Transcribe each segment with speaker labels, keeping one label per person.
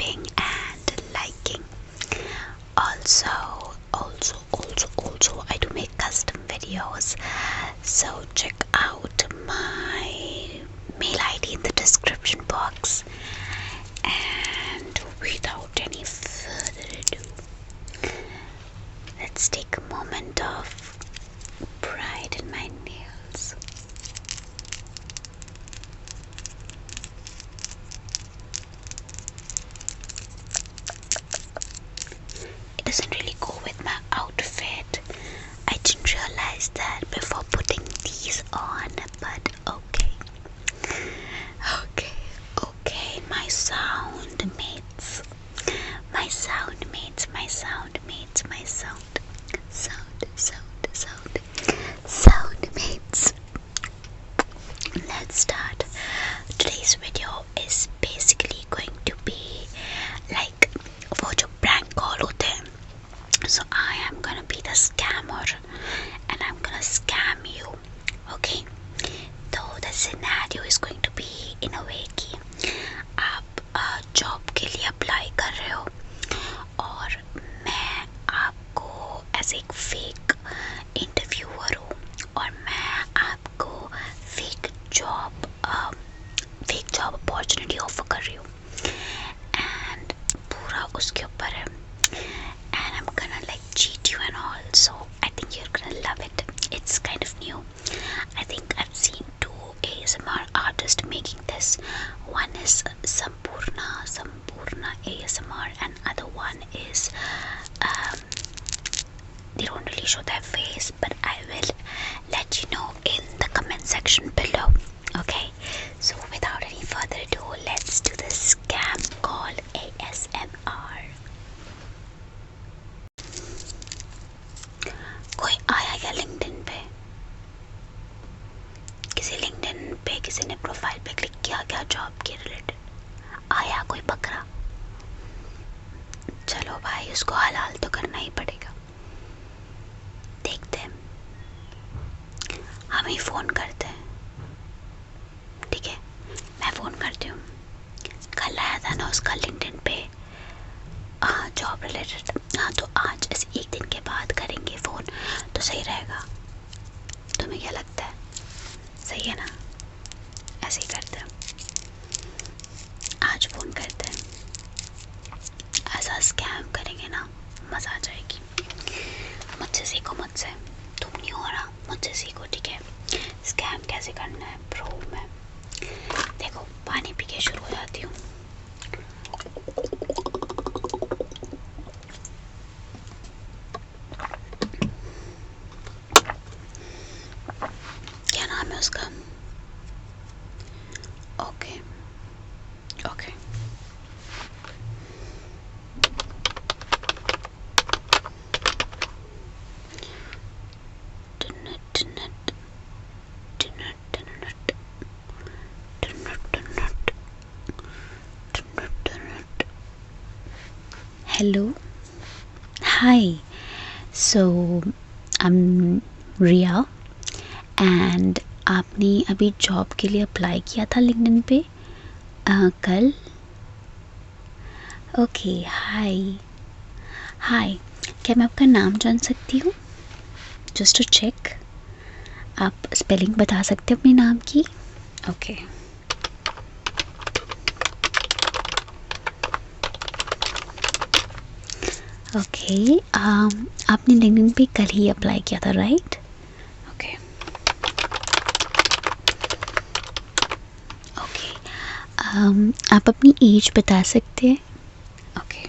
Speaker 1: sharing and liking. Also, I do make custom videos, so check out my mail ID in the description box. And without any further ado, let's take a moment of pride in my nails. It doesn't really go with my outfit. I didn't realize that before putting these on, but okay, my sound mates, let's start. Today's video is basically going to be like वो जो prank call होते हैं. So I am gonna be the scammer and I'm gonna scam you. Okay, so the scenario is going to be in a way कि आप job के लिए apply कर रहे हो और मैं आपको ऐसे एक फेक इंटरव्यूअर हूँ और मैं आपको फेक जॉब अपॉर्चुनिटी ऑफर कर रही हूँ एंड पूरा उसके ऊपर है. And I'm gonna like cheat you and all, so I think you're gonna love it. It's kind of new. I think I've seen 2 ASMR artists making this. One is Sampurna ASMR and other one is they don't really show their face, but I will let you know in the comment section below. Okay, so without any further ado, let's do the scam call ASMR. कोई आया क्या LinkedIn पे? LinkedIn पे किसी ने profile पे click किया क्या जॉब के रिलेटेड? आया कोई बकरा? चलो भाई, उसको हलाल तो करना ही पड़ेगा. देखते हैं, हम ही फोन करते हैं. ठीक है, मैं फोन करती हूँ. कल आया था ना उसका लिंक्डइन पे जॉब रिलेटेड. हाँ, तो आज ऐसे एक दिन के बाद करेंगे फ़ोन तो सही रहेगा. तुम्हें क्या लगता है? सही है ना? ऐसे ही करते हैं, आज फ़ोन करते हैं. ऐसा स्कैम करेंगे ना, मज़ा आ जाएगी. मुझसे सीखो, मुझसे. तुम नहीं हो ना, मुझसे सीखो. ठीक है, स्कैम कैसे करना है प्रो में. देखो, पानी पी के शुरू हो जाती हूँ. क्या नाम है उसका? Okay. Hello. Hi. So I'm Riya and आपने अभी जॉब के लिए अप्लाई किया था लिंक्डइन पे कल. ओके. हाय, क्या मैं आपका नाम जान सकती हूँ? Just to check. आप स्पेलिंग बता सकते हैं अपने नाम की? ओके. आपने लिंक्डइन पे कल ही अप्लाई किया था, राइट? ओके. आप अपनी एज बता सकते हैं? Okay.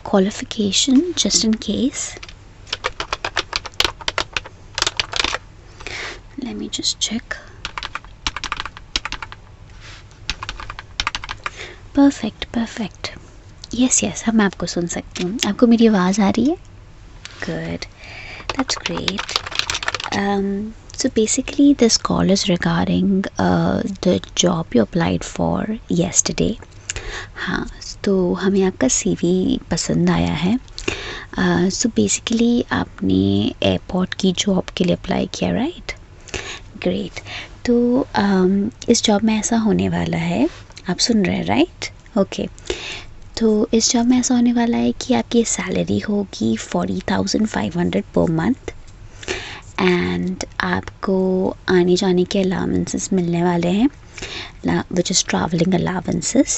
Speaker 1: Qualification just in case. Let me just check. Perfect. Yes, हम आपको सुन सकती हूँ. आपको मेरी आवाज़ आ रही है? Good, that's great. So basically this call is regarding the job you applied for yesterday. हाँ, तो हमें आपका CV पसंद आया है. So basically आपने एयरपोर्ट की जॉब के लिए अप्लाई किया, राइट? ग्रेट. तो इस जॉब में ऐसा होने वाला है आप सुन रहे हैं राइट? ओके, तो इस जॉब में ऐसा होने वाला है कि आपकी सैलरी होगी 40,500 पर मंथ एंड आपको आने जाने के अलाउंसेस मिलने वाले हैं, which is traveling allowances.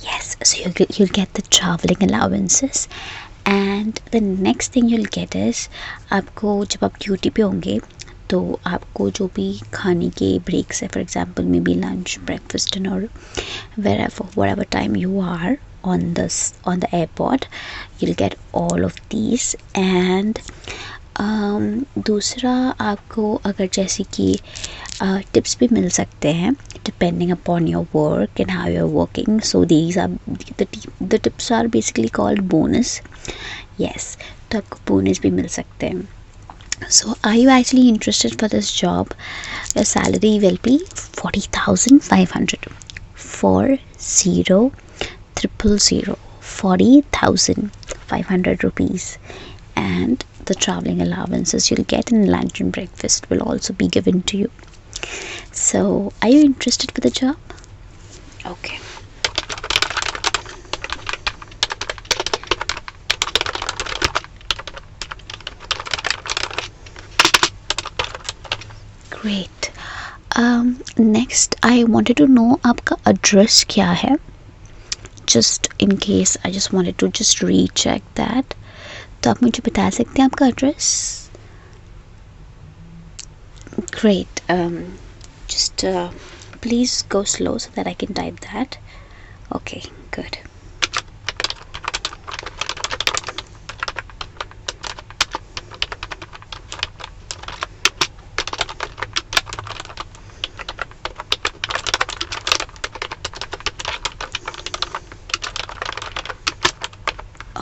Speaker 1: Yes, so you'll get the traveling allowances and the next thing you'll get is आपको जब आप ड्यूटी पे होंगे तो आपको जो भी खाने के ब्रेक्स है, for example may be lunch, breakfast, dinner, whatever time you are on the airport, you'll get all of these and दूसरा आपको अगर जैसे कि टिप्स भी मिल सकते हैं depending upon your work and how you're working. So these are the tips are basically called bonus. Yes, तो आपको बोनस भी मिल सकते हैं. So are you actually interested for this job? Your salary will be 40,500. 40,500 rupees, and the traveling allowances you'll get in lunch and breakfast will also be given to you. So are you interested for the job? Okay. Great. Next I wanted to know आपका address क्या है? Just in case I just wanted to just recheck that. तो आप मुझे बता सकते हैं आपका address? Great. Just please go slow so that I can type that. Okay, good.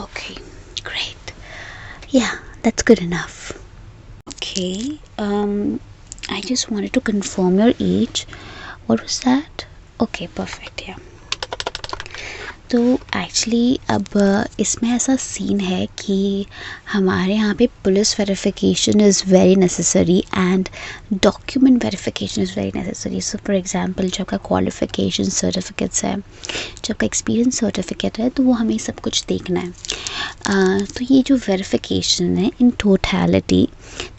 Speaker 1: Okay, great. Yeah, that's good enough. Okay, I just wanted to confirm your age. What was that? Okay, perfect. Yeah. तो actually अब इसमें ऐसा scene है कि हमारे यहाँ पे police verification is very necessary and document verification is very necessary. So for example जो आपका क्वालिफ़िकेशन सर्टिफिकेट्स है, जो आपका एक्सपीरियंस सर्टिफिकेट है, तो वो हमें सब कुछ देखना है. तो ये जो वेरिफिकेशन है इन टोटलिटी,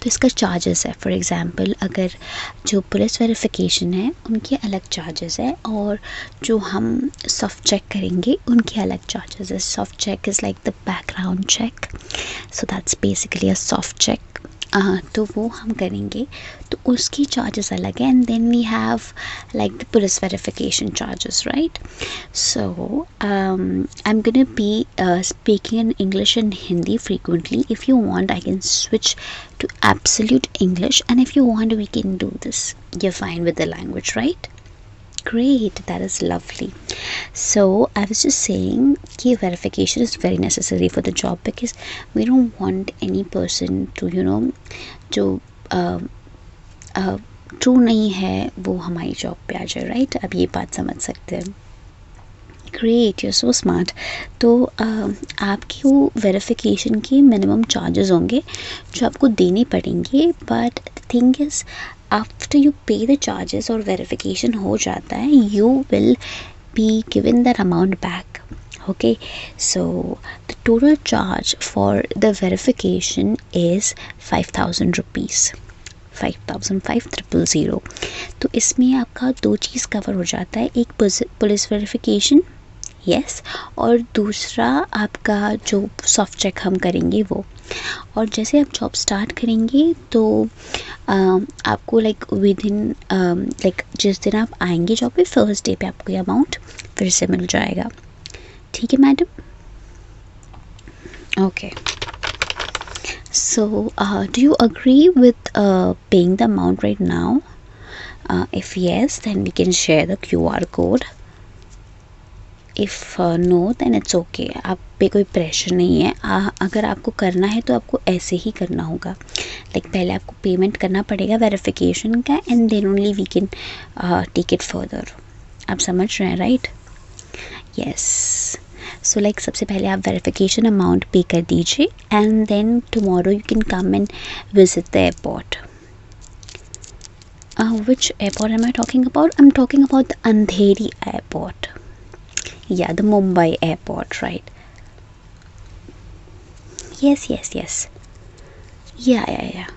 Speaker 1: तो इसका चार्जेस है. फॉर एग्जांपल अगर जो पुलिस वेरिफिकेशन है उनके अलग चार्जेस है और जो हम सॉफ्ट चेक करेंगे उनके अलग चार्जेस है. Soft check is like the background check, so that's basically a soft check. तो वो हम करेंगे तो उसकी चार्जेस अलग है. And then we have like the police verification charges, right? So I am gonna be speaking in English and Hindi frequently. If you want I can switch to absolute English, and if you want we can do this. You're fine with the language, right? Great, that is lovely. So I was just saying कि verification is very necessary for the job because we don't want any person to जो true नहीं है वो हमारी job पे आ जाए, right? अब ये बात समझ सकते हैं. Great, you so smart. तो आपकी वो वेरिफिकेशन के मिनिमम चार्जेस होंगे जो आपको देने पड़ेंगे. But the thing is after you पे द चार्जेस और वेरिफिकेशन हो जाता है, you will be given that amount back. Okay, so the total charge for the verification is 5,000 rupees. 5,500. तो इसमें आपका दो चीज़ कवर हो जाता है, एक पुलिस वेरिफिकेशन, यस, और दूसरा आपका जो सॉफ्ट चेक हम करेंगे वो. और जैसे आप जॉब स्टार्ट करेंगे तो आपको लाइक विद इन लाइक जिस दिन आप आएंगे जॉब पे, फर्स्ट डे पे आपको ये अमाउंट फिर से मिल जाएगा. ठीक है madam? Okay. So, do you agree with paying the amount right now? If yes, then we can share the QR code. If no, then it's okay. आप पे कोई प्रेशर नहीं है. अगर आपको करना है तो आपको ऐसे ही करना होगा. पहले आपको पेमेंट करना पड़ेगा वेरिफिकेशन का, and then only we can take it further. आप समझ रहे हैं, राइट? यस. सो सबसे पहले आप वेरिफिकेशन अमाउंट पे कर दीजिए, and then tomorrow you can come and visit the airport. Which airport am I talking about? I'm talking about the Andheri airport. Yeah, the Mumbai airport, right? Yes, yes, yes. Yeah, yeah, yeah.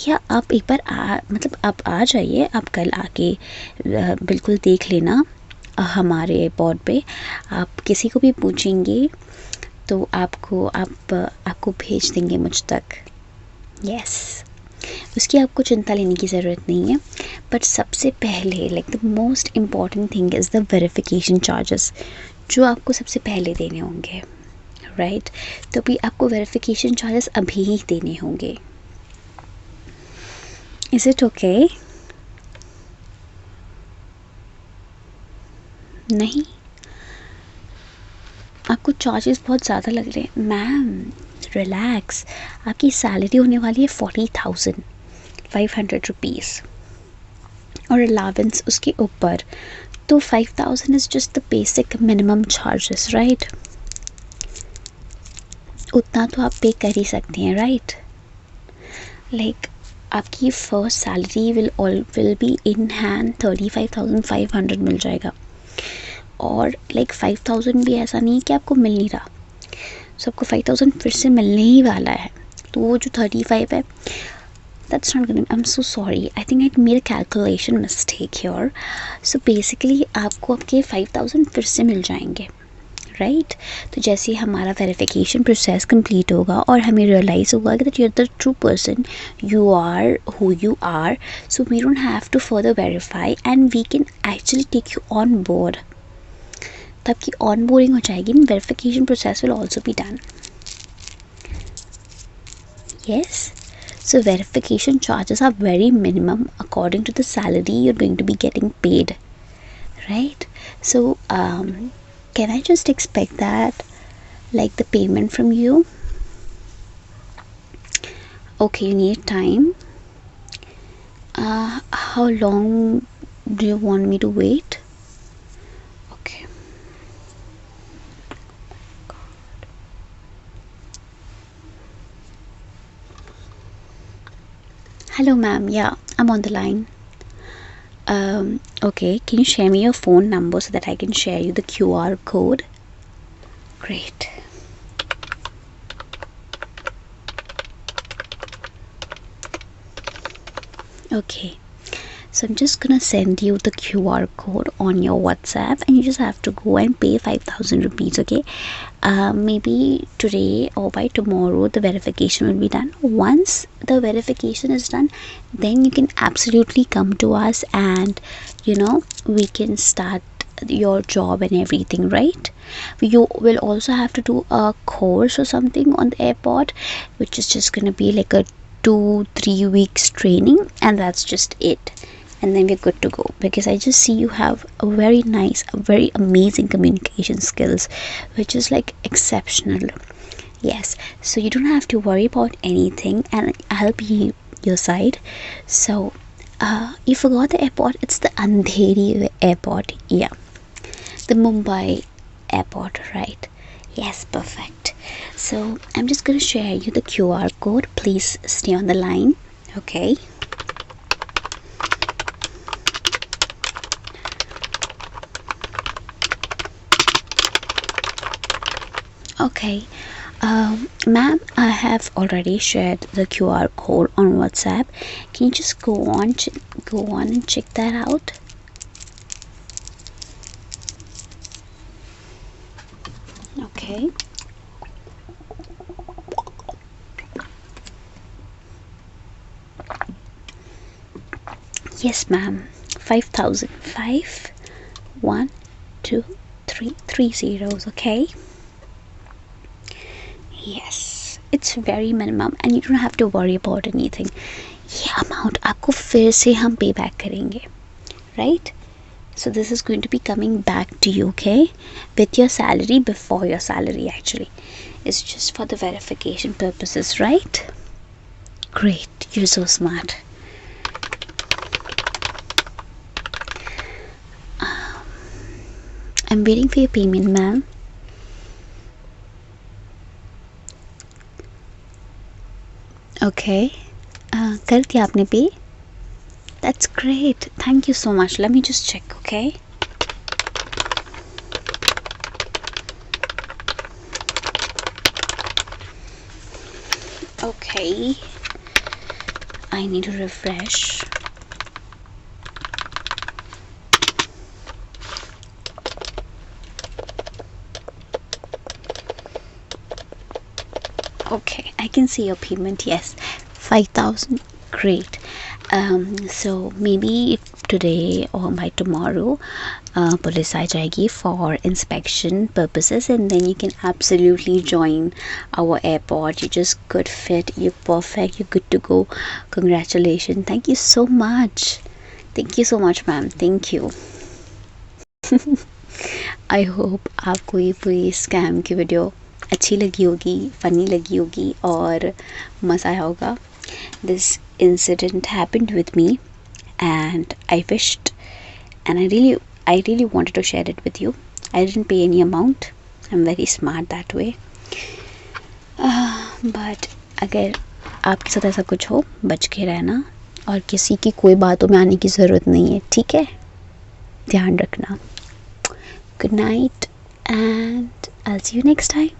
Speaker 1: या आप एक बार मतलब आप आ जाइए, आप कल आके बिल्कुल देख लेना हमारे एयरपोर्ट पे। आप किसी को भी पूछेंगे तो आपको भेज देंगे मुझ तक। यस, उसकी आपको चिंता लेने की ज़रूरत नहीं है। बट सबसे पहले like the most important thing is the verification charges, जो आपको सबसे पहले देने होंगे, राइट? तो भी आपको वेरिफिकेशन चार्जेस अभी ही देने होंगे। Is it okay? नहीं, आपको चार्जेस बहुत ज़्यादा लग रहे हैं। मैम रिलैक्स, आपकी सैलरी होने वाली है 40,500 रुपीज़ और अलावेंस उसके ऊपर, तो 5,000 is just the basic minimum charges, right? उतना तो आप पे कर ही सकते हैं, राइट? लाइक आपकी first salary will be in hand 35,500 मिल जाएगा। और लाइक 5,000 भी ऐसा नहीं है कि आपको मिल नहीं रहा, सो आपको 5,000 फिर से मिलने ही वाला है। तो वो जो 35 है, that's not gonna, I'm so sorry, I think I made a calculation mistake here. So basically आपको आपके 5,000 फिर से मिल जाएंगे, राइट? तो जैसे हमारा वेरिफिकेशन प्रोसेस कंप्लीट होगा और हमें रियलाइज़ होगा कि that you are the true person, you are who you are, so we don't have to further verify and we can actually take you on board. तब की ऑन बोर्डिंग हो जाएगी and verification process will also be done. Yes, so verification charges are very minimum according to the salary you're going to be getting paid, right? So can I just expect that, like the payment from you? Okay, you need time. How long do you want me to wait? Okay. Hello ma'am, yeah, I'm on the line. Okay, can you share me your phone number so that I can share you the QR code? Great. Okay, so I'm just gonna send you the QR code on your WhatsApp and you just have to go and pay 5,000 rupees, okay? Maybe today or by tomorrow the verification will be done. Once the verification is done, then you can absolutely come to us and we can start your job and everything, right? You will also have to do a course or something on the airport, which is just gonna be like a 2-3 weeks training, and that's just it, and then we're good to go, because I just see you have a very nice, a very amazing communication skills, which is like exceptional. Yes, so you don't have to worry about anything and I'll be your side. So you forgot the airport, it's the Andheri airport. Yeah, the Mumbai airport, right? Yes, perfect. So I'm just going to share you the QR code. Please stay on the line, okay? Okay, ma'am, I have already shared the QR code on WhatsApp. Can you just go on and check that out? Okay. Yes, ma'am. 5,000. 5, 1, 2, 3, 3 zeros. Okay. Yes, it's very minimum and you don't have to worry about anything. ये amount आपको फिर से हम pay back करेंगे, right? So this is going to be coming back to you, okay? With your salary, before your salary actually. It's just for the verification purposes, right? Great, you're so smart. I'm waiting for your payment, ma'am. Okay, कर दिया आपने pay? That's great, thank you so much. Let me just check. Okay, okay, I need to refresh. Okay, I can see your payment. Yes, 5,000. Great. So maybe today or by tomorrow, police aa jayegi for inspection purposes, and then you can absolutely join our airport. You just good fit. You're perfect. You're good to go. Congratulations. Thank you so much. Thank you so much, ma'am. Thank you. I hope आपको ये पूरी scam की video अच्छी लगी होगी, funny लगी होगी और मज़ा आया होगा. This incident happened with me and I wished and I really wanted to share it with you. I didn't pay any amount. I'm very smart that way. But अगर आपके साथ ऐसा कुछ हो, बच के रहना और किसी की कोई बातों में आने की ज़रूरत नहीं है, ठीक है? ध्यान रखना. Good night and I'll see you next time.